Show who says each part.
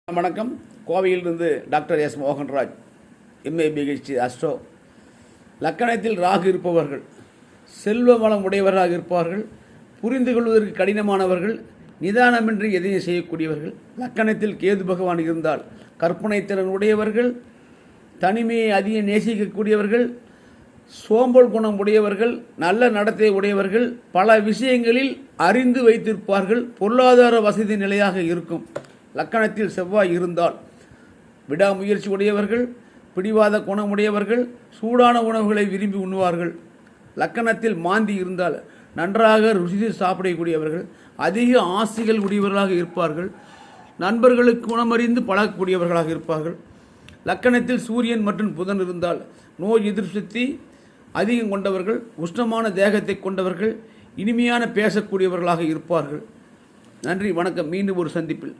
Speaker 1: வணக்கம். கோவையிலிருந்து doctor S Mohanraj, MA PhD astro. லக்கணத்தில் ராகு இருப்பவர்கள் செல்வ வளம் உடையவர்களாக இருப்பார்கள். புரிந்து கொள்வதற்கு கடினமானவர்கள், நிதானமின்றி எதையும் செய்யக்கூடியவர்கள். லக்கணத்தில் கேது பகவான் இருந்தால் கற்பனை திறன் உடையவர்கள், தனிமையை அதிகம் நேசிக்கக்கூடியவர்கள், சோம்பல் குணம் உடையவர்கள், நல்ல நடத்தை உடையவர்கள், பல விஷயங்களில் அறிந்து வைத்திருப்பார்கள். பொருளாதார வசதி நிலையாக இருக்கும். லக்கணத்தில் செவ்வாய் இருந்தால் விடாமுயற்சி உடையவர்கள், பிடிவாத குணமுடையவர்கள், சூடான உணவுகளை விரும்பி உண்ணுவார்கள். லக்கணத்தில் மாந்தி இருந்தால் நன்றாக ருசித்து சாப்பிடக்கூடியவர்கள், அதிக ஆசைகள் உடையவர்களாக இருப்பார்கள். நண்பர்களுக்கு குணமறிந்து பழகக்கூடியவர்களாக இருப்பார்கள். லக்கணத்தில் சூரியன் மற்றும் புதன் இருந்தால் நோய் எதிர்ப்பு சக்தி அதிகம் கொண்டவர்கள், உஷ்ணமான தேகத்தை கொண்டவர்கள், இனிமையான பேசக்கூடியவர்களாக இருப்பார்கள். நன்றி, வணக்கம். மீண்டும் ஒரு சந்திப்பில்